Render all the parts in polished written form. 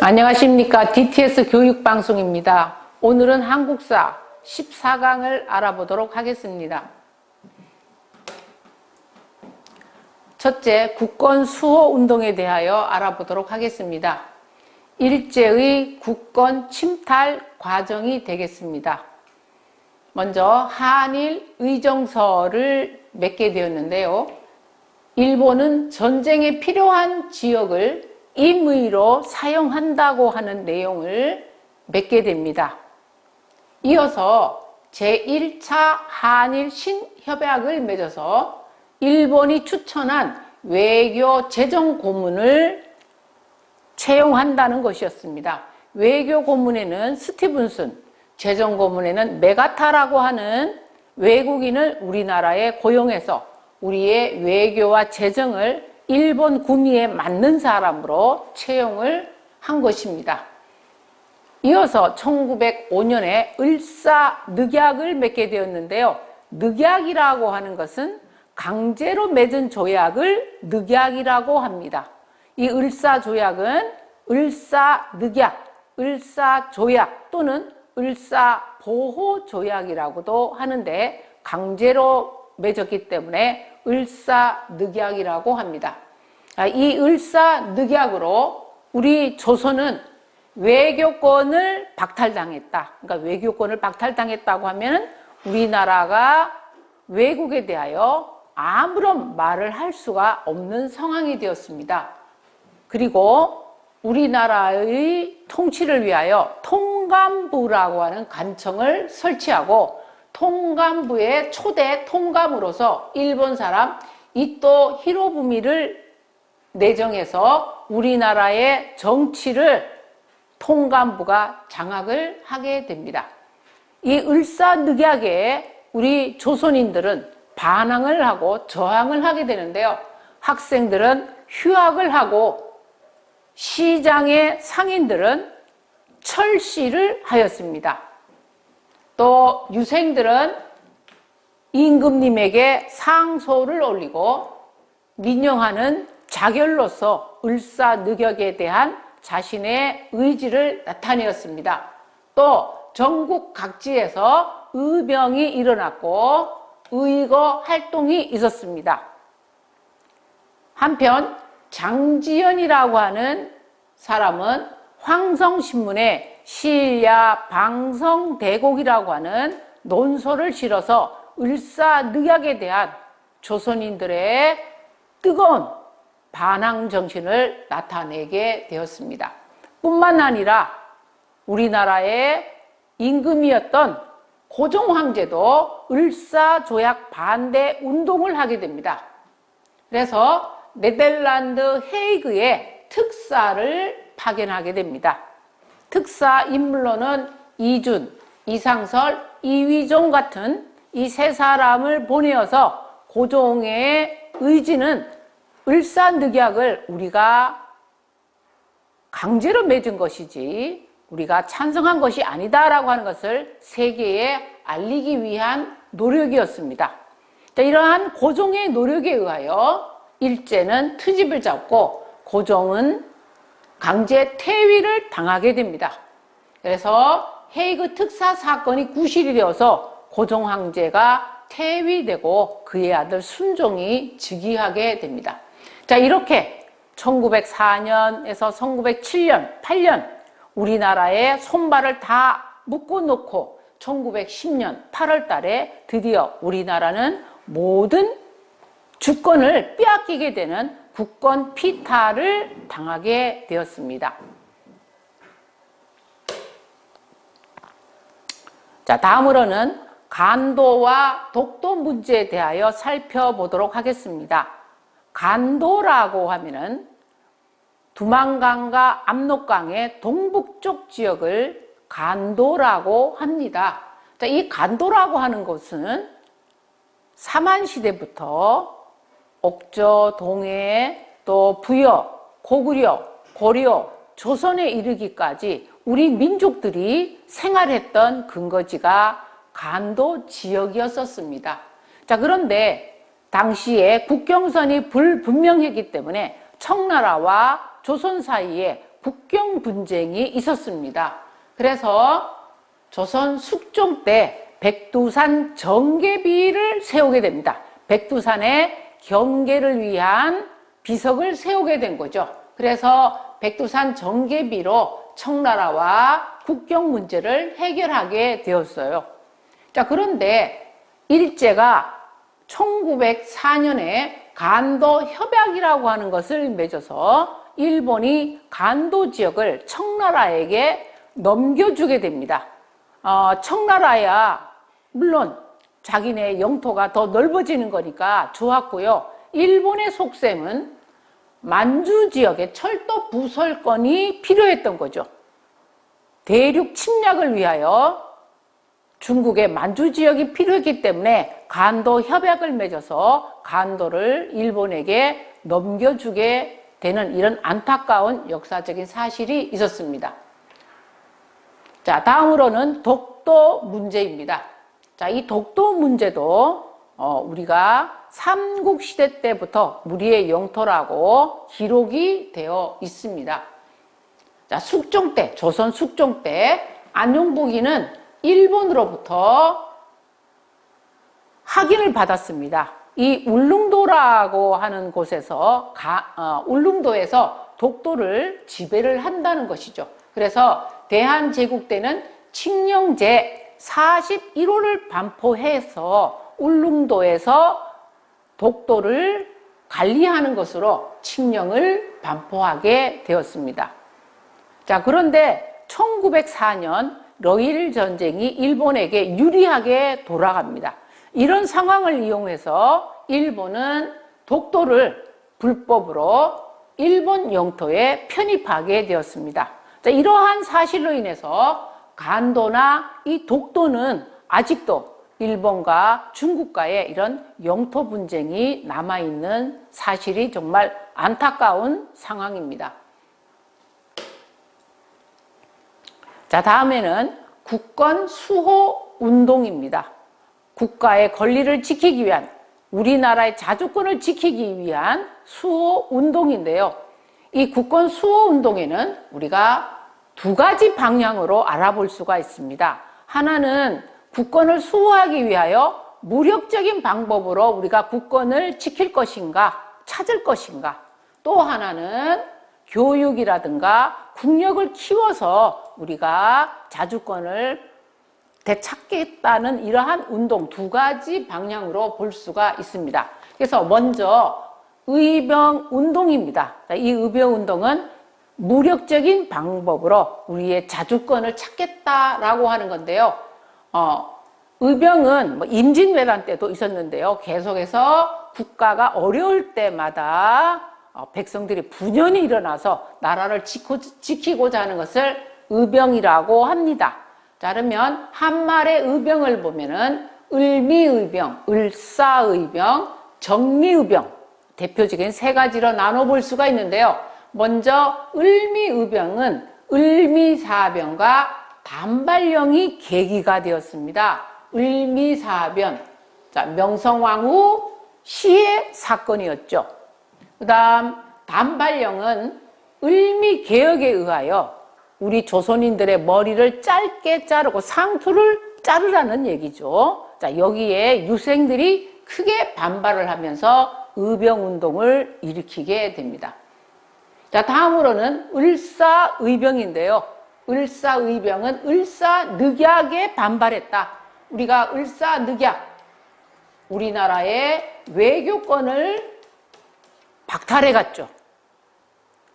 안녕하십니까. DTS 교육방송입니다. 오늘은 한국사 14강을 알아보도록 하겠습니다. 첫째, 국권 수호 운동에 대하여 알아보도록 하겠습니다. 일제의 국권 침탈 과정이 되겠습니다. 먼저 한일 의정서를 맺게 되었는데요. 일본은 전쟁에 필요한 지역을 임의로 사용한다고 하는 내용을 맺게 됩니다. 이어서 제1차 한일 신협약을 맺어서 일본이 추천한 외교 재정 고문을 채용한다는 것이었습니다. 외교 고문에는 스티븐슨, 재정 고문에는 메가타라고 하는 외국인을 우리나라에 고용해서 우리의 외교와 재정을 일본 구미에 맞는 사람으로 채용을 한 것입니다. 이어서 1905년에 을사늑약을 맺게 되었는데요. 늑약이라고 하는 것은 강제로 맺은 조약을 늑약이라고 합니다. 이 을사조약은 을사늑약, 을사조약 또는 을사보호조약이라고도 하는데 강제로 맺었기 때문에 을사늑약이라고 합니다. 이 을사늑약으로 우리 조선은 외교권을 박탈당했다. 그러니까 외교권을 박탈당했다고 하면 우리나라가 외국에 대하여 아무런 말을 할 수가 없는 상황이 되었습니다. 그리고 우리나라의 통치를 위하여 통감부라고 하는 관청을 설치하고 통감부의 초대 통감으로서 일본 사람 이토 히로부미를 내정해서 우리나라의 정치를 통감부가 장악을 하게 됩니다. 이 을사늑약에 우리 조선인들은 반항을 하고 저항을 하게 되는데요. 학생들은 휴학을 하고 시장의 상인들은 철시를 하였습니다. 또 유생들은 임금님에게 상소를 올리고 민영하는 자결로서 을사늑약에 대한 자신의 의지를 나타내었습니다. 또 전국 각지에서 의병이 일어났고 의거 활동이 있었습니다. 한편 장지연이라고 하는 사람은 황성신문에 시야 방성대곡이라고 하는 논소를 실어서 을사늑약에 대한 조선인들의 뜨거운 반항 정신을 나타내게 되었습니다. 뿐만 아니라 우리나라의 임금이었던 고종황제도 을사조약 반대 운동을 하게 됩니다. 그래서 네덜란드 헤이그에 특사를 파견하게 됩니다. 특사 인물로는 이준, 이상설, 이휘종 같은 이 세 사람을 보내어서 고종의 의지는 을사늑약을 우리가 강제로 맺은 것이지 우리가 찬성한 것이 아니다라고 하는 것을 세계에 알리기 위한 노력이었습니다. 이러한 고종의 노력에 의하여 일제는 트집을 잡고 고종은 강제 퇴위를 당하게 됩니다. 그래서 헤이그 특사 사건이 구실이 되어서 고종 황제가 퇴위되고 그의 아들 순종이 즉위하게 됩니다. 자, 이렇게 1904년에서 1907년, 8년 우리나라의 손발을 다 묶어놓고 1910년 8월 달에 드디어 우리나라는 모든 주권을 빼앗기게 되는 국권 피탈을 당하게 되었습니다. 자, 다음으로는 간도와 독도 문제에 대하여 살펴보도록 하겠습니다. 간도라고 하면은 두만강과 압록강의 동북쪽 지역을 간도라고 합니다. 자, 이 간도라고 하는 곳은 삼한시대부터 옥저, 동해, 또 부여, 고구려, 고려, 조선에 이르기까지 우리 민족들이 생활했던 근거지가 간도 지역이었었습니다. 자, 그런데 당시에 국경선이 불분명했기 때문에 청나라와 조선 사이에 국경 분쟁이 있었습니다. 그래서 조선 숙종 때 백두산 정계비를 세우게 됩니다. 백두산의 경계를 위한 비석을 세우게 된 거죠. 그래서 백두산 정계비로 청나라와 국경 문제를 해결하게 되었어요. 자, 그런데 일제가 1904년에 간도 협약이라고 하는 것을 맺어서 일본이 간도 지역을 청나라에게 넘겨주게 됩니다. 청나라야 물론 자기네 영토가 더 넓어지는 거니까 좋았고요. 일본의 속셈은 만주 지역의 철도 부설권이 필요했던 거죠. 대륙 침략을 위하여 중국의 만주 지역이 필요했기 때문에 간도 협약을 맺어서 간도를 일본에게 넘겨주게 되는 이런 안타까운 역사적인 사실이 있었습니다. 자, 다음으로는 독도 문제입니다. 자, 이 독도 문제도 우리가 삼국시대 때부터 우리의 영토라고 기록이 되어 있습니다. 자, 숙종 때, 조선 숙종 때 안용복이는 일본으로부터 확인을 받았습니다. 이 울릉도라고 하는 곳에서 울릉도에서 독도를 지배를 한다는 것이죠. 그래서 대한제국 때는 칙령제 41호를 반포해서 울릉도에서 독도를 관리하는 것으로 칙령을 반포하게 되었습니다. 자, 그런데 1904년 러일 전쟁이 일본에게 유리하게 돌아갑니다. 이런 상황을 이용해서 일본은 독도를 불법으로 일본 영토에 편입하게 되었습니다. 자, 이러한 사실로 인해서 간도나 이 독도는 아직도 일본과 중국과의 이런 영토 분쟁이 남아있는 사실이 정말 안타까운 상황입니다. 자, 다음에는 국권 수호 운동입니다. 국가의 권리를 지키기 위한, 우리나라의 자주권을 지키기 위한 수호 운동인데요. 이 국권 수호 운동에는 우리가 두 가지 방향으로 알아볼 수가 있습니다. 하나는 국권을 수호하기 위하여 무력적인 방법으로 우리가 국권을 지킬 것인가, 찾을 것인가. 또 하나는 교육이라든가 국력을 키워서 우리가 자주권을 되찾겠다는 이러한 운동, 두 가지 방향으로 볼 수가 있습니다. 그래서 먼저 의병 운동입니다. 이 의병 운동은 무력적인 방법으로 우리의 자주권을 찾겠다라고 하는 건데요. 의병은 임진왜란 때도 있었는데요. 계속해서 국가가 어려울 때마다 백성들이 분연히 일어나서 나라를 지키고자 하는 것을 의병이라고 합니다. 자, 그러면 한말의 의병을 보면은 을미의병, 을사의병, 정미의병 대표적인 세 가지로 나눠볼 수가 있는데요. 먼저 을미의병은 을미사변과 단발령이 계기가 되었습니다. 을미사변, 자, 명성황후 시의 사건이었죠. 그 다음 단발령은 을미개혁에 의하여 우리 조선인들의 머리를 짧게 자르고 상투를 자르라는 얘기죠. 자, 여기에 유생들이 크게 반발을 하면서 의병운동을 일으키게 됩니다. 자, 다음으로는 을사의병인데요. 을사의병은 을사늑약에 반발했다. 우리가 을사늑약, 우리나라의 외교권을 박탈해 갔죠.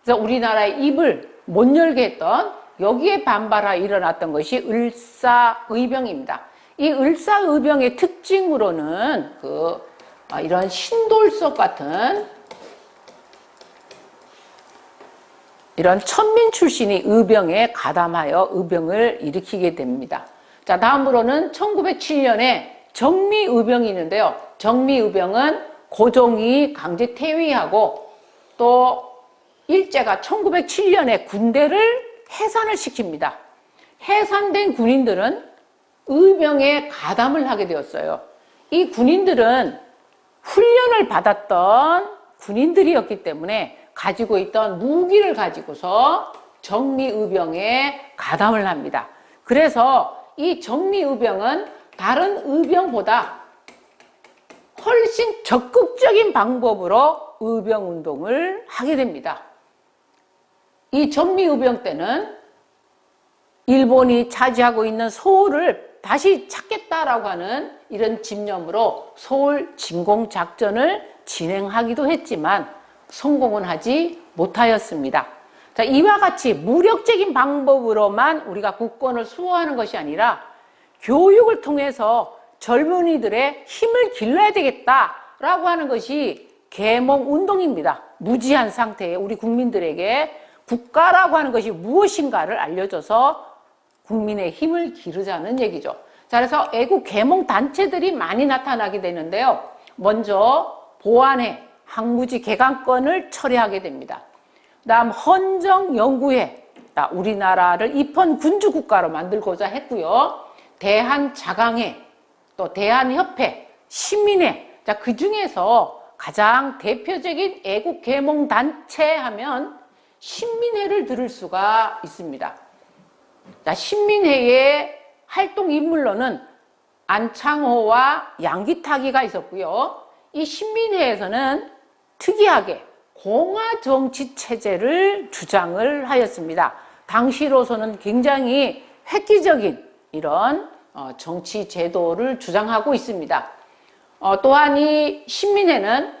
그래서 우리나라의 입을 못 열게 했던, 여기에 반발하여 일어났던 것이 을사의병입니다. 이 을사의병의 특징으로는 이런 신돌석 같은 이런 천민 출신이 의병에 가담하여 의병을 일으키게 됩니다. 자, 다음으로는 1907년에 정미의병이 있는데요. 정미의병은 고종이 강제 퇴위하고 또 일제가 1907년에 군대를 해산을 시킵니다. 해산된 군인들은 의병에 가담을 하게 되었어요. 이 군인들은 훈련을 받았던 군인들이었기 때문에 가지고 있던 무기를 가지고서 정리의병에 가담을 합니다. 그래서 이 정리의병은 다른 의병보다 훨씬 적극적인 방법으로 의병운동을 하게 됩니다. 이 정리의병 때는 일본이 차지하고 있는 서울을 다시 찾겠다라고 하는 이런 집념으로 서울 진공작전을 진행하기도 했지만 성공은 하지 못하였습니다. 자, 이와 같이 무력적인 방법으로만 우리가 국권을 수호하는 것이 아니라 교육을 통해서 젊은이들의 힘을 길러야 되겠다라고 하는 것이 계몽운동입니다. 무지한 상태의 우리 국민들에게 국가라고 하는 것이 무엇인가를 알려줘서 국민의 힘을 기르자는 얘기죠. 자, 그래서 애국 계몽 단체들이 많이 나타나게 되는데요. 먼저 보안회, 항무지 개강권을 철회하게 됩니다. 그다음 헌정연구회, 우리나라를 입헌 군주국가로 만들고자 했고요. 대한자강회, 또 대한협회, 시민회. 자, 그 중에서 가장 대표적인 애국 계몽 단체 하면 신민회를 들을 수가 있습니다. 자, 신민회의 활동 인물로는 안창호와 양기타기가 있었고요. 이 신민회에서는 특이하게 공화 정치 체제를 주장을 하였습니다. 당시로서는 굉장히 획기적인 이런 정치 제도를 주장하고 있습니다. 또한 이 신민회는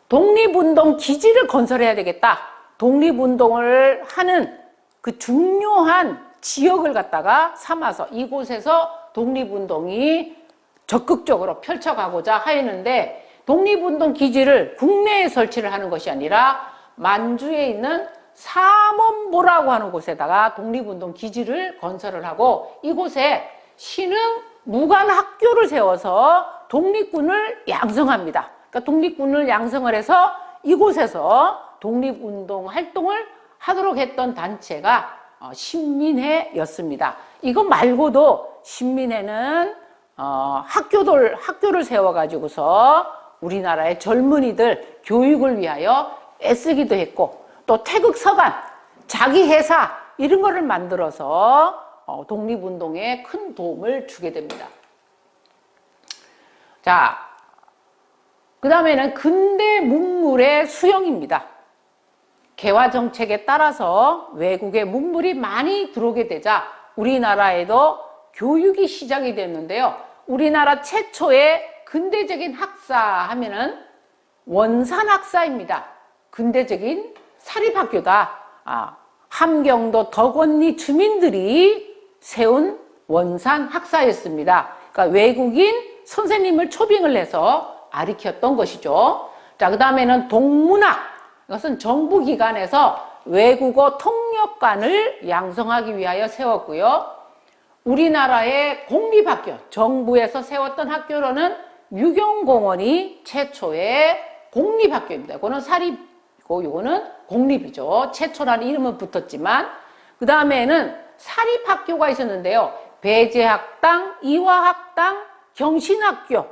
독립운동 기지를 건설해야 되겠다. 독립운동을 하는 그 중요한 지역을 갖다가 삼아서 이곳에서 독립운동이 적극적으로 펼쳐가고자 하였는데 독립운동 기지를 국내에 설치를 하는 것이 아니라 만주에 있는 삼원보라고 하는 곳에다가 독립운동 기지를 건설을 하고 이곳에 신흥 무관학교를 세워서 독립군을 양성합니다. 그러니까 독립군을 양성을 해서 이곳에서 독립운동 활동을 하도록 했던 단체가 신민회였습니다. 이거 말고도 신민회는 학교를 세워가지고서 우리나라의 젊은이들 교육을 위하여 애쓰기도 했고 또 태극서관, 자기 회사 이런 거를 만들어서 독립운동에 큰 도움을 주게 됩니다. 자, 그 다음에는 근대 문물의 수용입니다. 개화 정책에 따라서 외국의 문물이 많이 들어오게 되자 우리나라에도 교육이 시작이 됐는데요. 우리나라 최초의 근대적인 학사 하면은 원산학사입니다. 근대적인 사립학교다. 함경도 덕원리 주민들이 세운 원산학사였습니다. 그러니까 외국인 선생님을 초빙을 해서 가르쳤던 것이죠. 자, 그 다음에는 동문학. 이것은 정부기관에서 외국어 통역관을 양성하기 위하여 세웠고요. 우리나라의 공립학교, 정부에서 세웠던 학교로는 유경공원이 최초의 공립학교입니다. 이거는 사립이고 이거는 공립이죠. 최초라는 이름은 붙었지만 그 다음에는 사립학교가 있었는데요. 배제학당, 이화학당, 경신학교.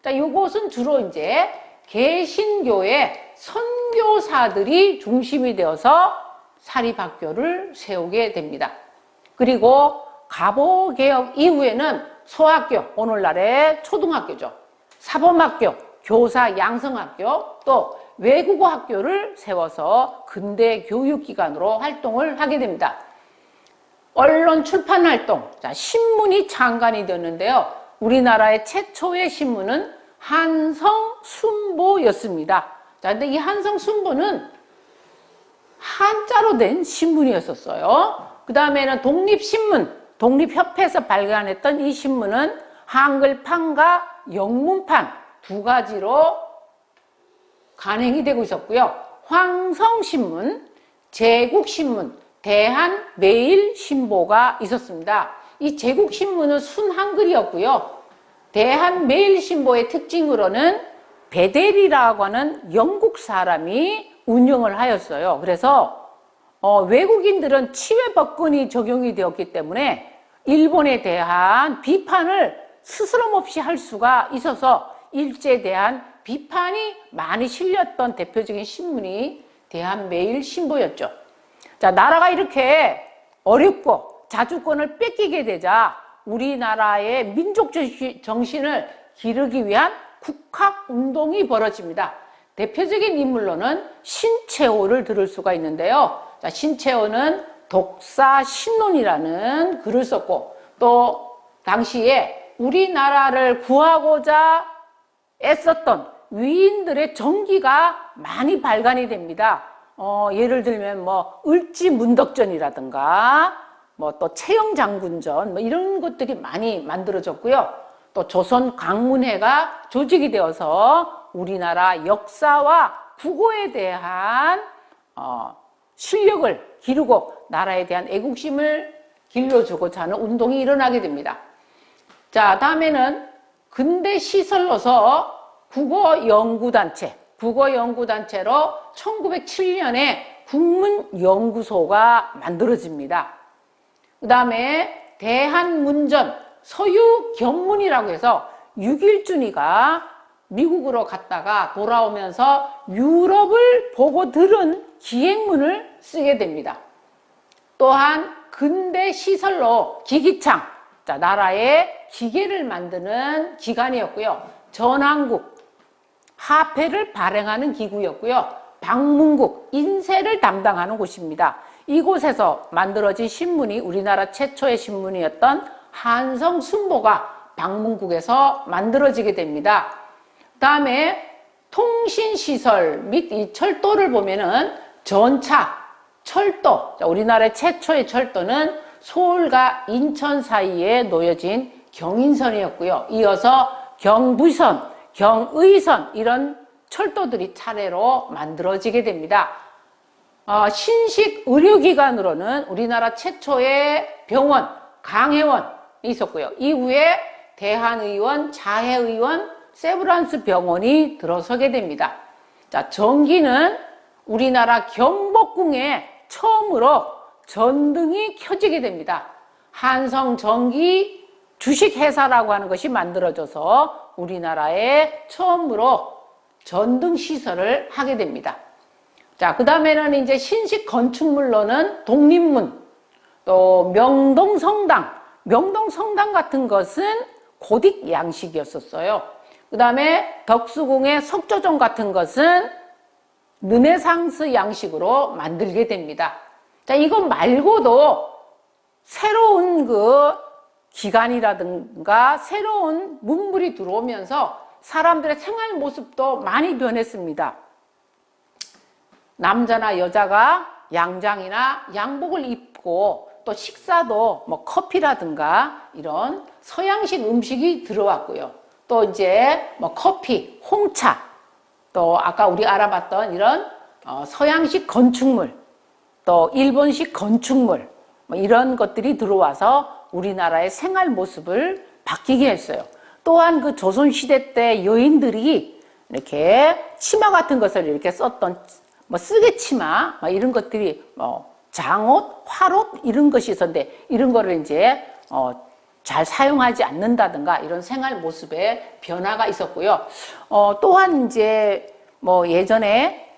자, 이곳은 주로 이제 개신교의 선교사들이 중심이 되어서 사립학교를 세우게 됩니다. 그리고 갑오개혁 이후에는 소학교, 오늘날의 초등학교죠. 사범학교, 교사 양성학교, 또 외국어 학교를 세워서 근대 교육기관으로 활동을 하게 됩니다. 언론 출판 활동, 자, 신문이 창간이 되었는데요. 우리나라의 최초의 신문은 한성순보였습니다. 자, 근데 이 한성순보는 한자로 된 신문이었었어요. 그 다음에는 독립신문, 독립협회에서 발간했던 이 신문은 한글판과 영문판 두 가지로 간행이 되고 있었고요. 황성신문, 제국신문, 대한매일신보가 있었습니다. 이 제국신문은 순한글이었고요. 대한매일신보의 특징으로는 베델이라고 하는 영국 사람이 운영을 하였어요. 그래서 외국인들은 치외법권이 적용이 되었기 때문에 일본에 대한 비판을 스스럼없이 할 수가 있어서 일제에 대한 비판이 많이 실렸던 대표적인 신문이 대한매일신보였죠. 자, 나라가 이렇게 어렵고 자주권을 뺏기게 되자 우리나라의 민족 정신을 기르기 위한 국학운동이 벌어집니다. 대표적인 인물로는 신채호를 들을 수가 있는데요. 자, 신채호는 독사신론이라는 글을 썼고, 또 당시에 우리나라를 구하고자 애썼던 위인들의 전기가 많이 발간이 됩니다. 예를 들면 을지문덕전이라든가 또 채영장군전 이런 것들이 많이 만들어졌고요. 또 조선 강문회가 조직이 되어서 우리나라 역사와 국어에 대한 실력을 기르고 나라에 대한 애국심을 길러주고자 하는 운동이 일어나게 됩니다. 자, 다음에는 근대 시설로서 국어연구단체로 1907년에 국문연구소가 만들어집니다. 그 다음에 대한문전 서유견문이라고 해서 육일준이가 미국으로 갔다가 돌아오면서 유럽을 보고 들은 기행문을 쓰게 됩니다. 또한 근대 시설로 기기창, 자, 나라의 기계를 만드는 기관이었고요. 전왕국, 화폐를 발행하는 기구였고요. 방문국, 인쇄를 담당하는 곳입니다. 이곳에서 만들어진 신문이 우리나라 최초의 신문이었던 한성순보가 방문국에서 만들어지게 됩니다. 그 다음에 통신시설 및 이 철도를 보면은 전차, 철도, 우리나라의 최초의 철도는 서울과 인천 사이에 놓여진 경인선이었고요. 이어서 경부선, 경의선 이런 철도들이 차례로 만들어지게 됩니다. 신식 의료기관으로는 우리나라 최초의 병원, 강혜원이 있었고요. 이후에 대한의원, 자해의원, 세브란스 병원이 들어서게 됩니다. 자, 전기는 우리나라 경복궁에 처음으로 전등이 켜지게 됩니다. 한성전기 주식회사라고 하는 것이 만들어져서 우리나라에 처음으로 전등 시설을 하게 됩니다. 자, 그 다음에는 이제 신식 건축물로는 독립문, 또 명동성당 같은 것은 고딕 양식이었었어요. 그 다음에 덕수궁의 석조정 같은 것은 르네상스 양식으로 만들게 됩니다. 자, 이것 말고도 새로운 기관이라든가 새로운 문물이 들어오면서 사람들의 생활 모습도 많이 변했습니다. 남자나 여자가 양장이나 양복을 입고 또 식사도 커피라든가 이런 서양식 음식이 들어왔고요. 또 이제 커피, 홍차, 또 아까 우리 알아봤던 이런 서양식 건축물, 또 일본식 건축물 이런 것들이 들어와서 우리나라의 생활 모습을 바뀌게 했어요. 또한 그 조선시대 때 여인들이 이렇게 치마 같은 것을 이렇게 썼던 쓰개 치마 이런 것들이 장옷, 화롯 이런 것이 있었는데 이런 거를 이제 잘 사용하지 않는다든가 이런 생활 모습에 변화가 있었고요. 또한 이제 예전에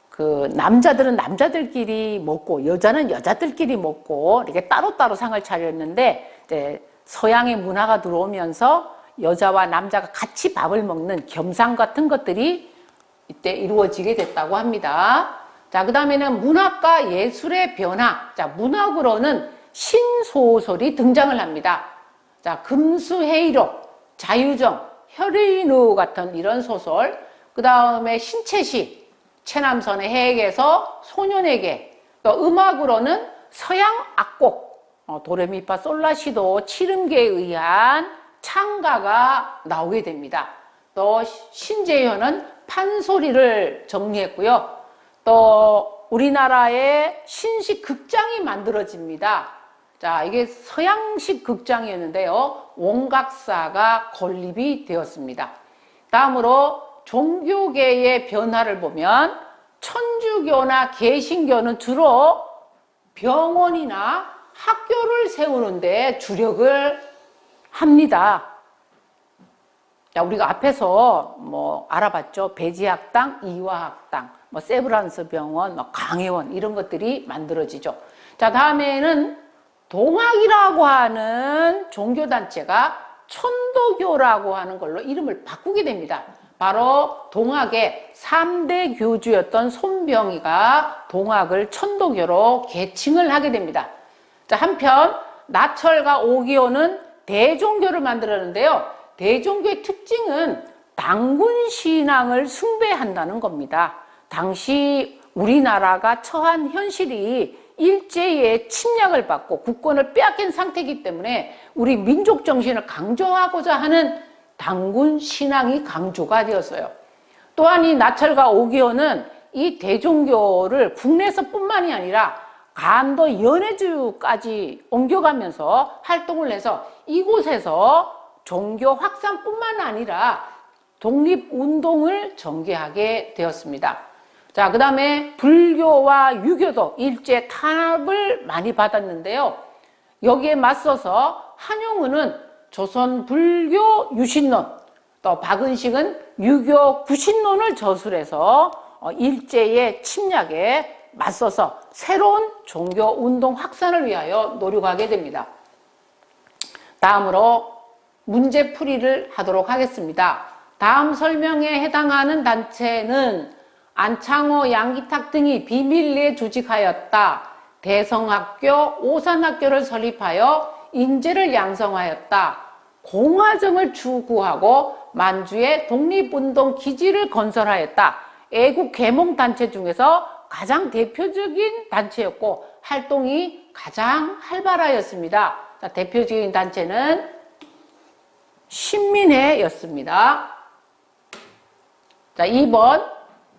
그 남자들은 남자들끼리 먹고 여자는 여자들끼리 먹고 이렇게 따로따로 상을 차렸는데 이제 서양의 문화가 들어오면서 여자와 남자가 같이 밥을 먹는 겸상 같은 것들이 이때 이루어지게 됐다고 합니다. 자, 그 다음에는 문학과 예술의 변화. 자, 문학으로는 신소설이 등장을 합니다. 자, 금수회의록, 자유정, 혈의누 같은 이런 소설. 그 다음에 신채시, 최남선의 해에게서 소년에게. 또 음악으로는 서양 악곡, 도레미파 솔라시도 칠음계에 의한 창가가 나오게 됩니다. 또 신재현은 판소리를 정리했고요. 또 우리나라에 신식 극장이 만들어집니다. 자, 이게 서양식 극장이었는데요. 원각사가 건립이 되었습니다. 다음으로 종교계의 변화를 보면 천주교나 개신교는 주로 병원이나 학교를 세우는데 주력을 합니다. 자, 우리가 앞에서 알아봤죠. 배지학당, 이화학당 뭐 세브란스 병원, 뭐 강혜원 이런 것들이 만들어지죠. 자, 다음에는 동학이라고 하는 종교단체가 천도교라고 하는 걸로 이름을 바꾸게 됩니다. 바로 동학의 3대 교주였던 손병희가 동학을 천도교로 개칭을 하게 됩니다. 자, 한편 나철과 오기호는 대종교를 만들었는데요. 대종교의 특징은 당군 신앙을 숭배한다는 겁니다. 당시 우리나라가 처한 현실이 일제의 침략을 받고 국권을 빼앗긴 상태이기 때문에 우리 민족 정신을 강조하고자 하는 당군 신앙이 강조가 되었어요. 또한 이 나철과 오기호는 이 대종교를 국내에서뿐만이 아니라 간도 연해주까지 옮겨가면서 활동을 해서 이곳에서 종교 확산뿐만 아니라 독립운동을 전개하게 되었습니다. 자, 그 다음에 불교와 유교도 일제 탄압을 많이 받았는데요. 여기에 맞서서 한용운은 조선 불교 유신론, 또 박은식은 유교 구신론을 저술해서 일제의 침략에 맞서서 새로운 종교운동 확산을 위하여 노력하게 됩니다. 다음으로 문제풀이를 하도록 하겠습니다. 다음 설명에 해당하는 단체는 안창호, 양기탁 등이 비밀리에 조직하였다. 대성학교, 오산학교를 설립하여 인재를 양성하였다. 공화정을 추구하고 만주에 독립운동 기지를 건설하였다. 애국 계몽단체 중에서 가장 대표적인 단체였고 활동이 가장 활발하였습니다. 자, 대표적인 단체는 신민회였습니다. 자, 2번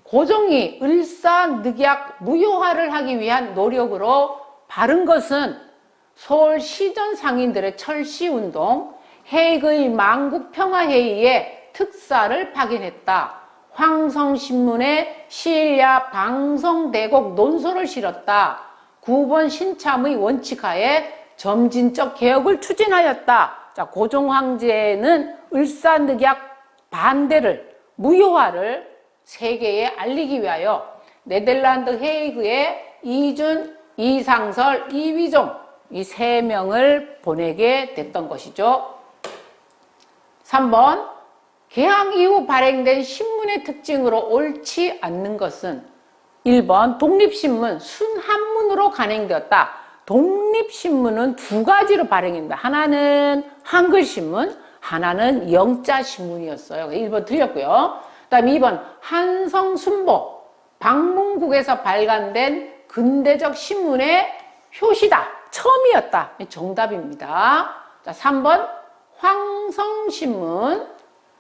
고종이 을사늑약 무효화를 하기 위한 노력으로 바른 것은 서울 시전 상인들의 철시운동, 해익의 만국평화회의의 특사를 파견했다. 황성신문에 시일야 방성대곡 논소를 실었다. 9번 신참의 원칙하에 점진적 개혁을 추진하였다. 자, 고종 황제는 을사늑약 반대를, 무효화를 세계에 알리기 위하여 네덜란드 헤이그에 이준, 이상설, 이위종 이 3명을 보내게 됐던 것이죠. 3번 개항 이후 발행된 신문의 특징으로 옳지 않는 것은 1번 독립신문 순한문으로 간행되었다. 독립신문은 2가지로 발행입니다. 하나는 한글신문, 하나는 영자신문이었어요. 1번 틀렸고요. 그 다음 2번 한성순보, 방문국에서 발간된 근대적 신문의 효시다. 처음이었다. 정답입니다. 자, 3번 황성신문,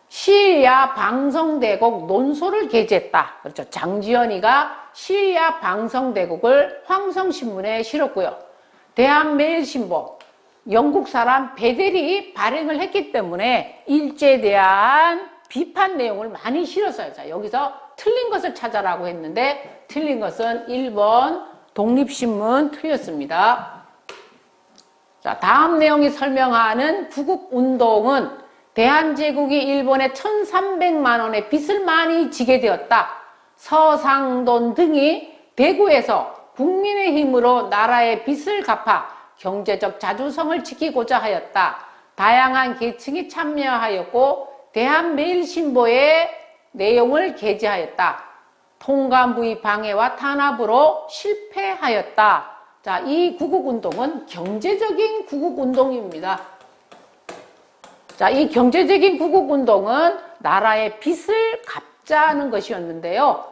시일야 방성대곡 논소를 게재했다. 그렇죠. 장지연이가 시일야 방성대곡을 황성신문에 실었고요. 대한매일신보, 영국 사람 베델이 발행을 했기 때문에 일제에 대한 비판 내용을 많이 실었어요. 자, 여기서 틀린 것을 찾아라고 했는데 틀린 것은 1번 독립신문 틀렸습니다. 자, 다음 내용이 설명하는 구국운동은 대한제국이 일본에 1,300만 원의 빚을 많이 지게 되었다. 서상돈 등이 대구에서 국민의 힘으로 나라의 빚을 갚아 경제적 자주성을 지키고자 하였다. 다양한 계층이 참여하였고 대한매일신보의 내용을 게재하였다. 통감부의 방해와 탄압으로 실패하였다. 자, 이 구국운동은 경제적인 구국운동입니다. 자, 이 경제적인 구국운동은 나라의 빚을 갚자는 것이었는데요.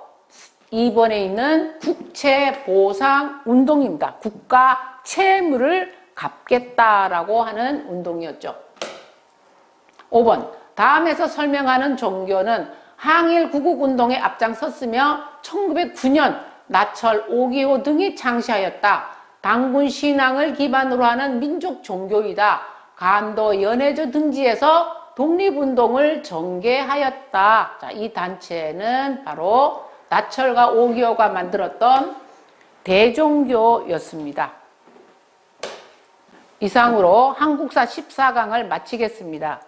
2번에 있는 국채보상운동입니다. 국가 채무를 갚겠다라고 하는 운동이었죠. 5번 다음에서 설명하는 종교는 항일 구국운동에 앞장섰으며 1909년 나철, 오기호 등이 창시하였다. 당군 신앙을 기반으로 하는 민족 종교이다. 간도 연해주 등지에서 독립운동을 전개하였다. 자, 이 단체는 바로 나철과 오기호가 만들었던 대종교였습니다. 이상으로 한국사 14강을 마치겠습니다.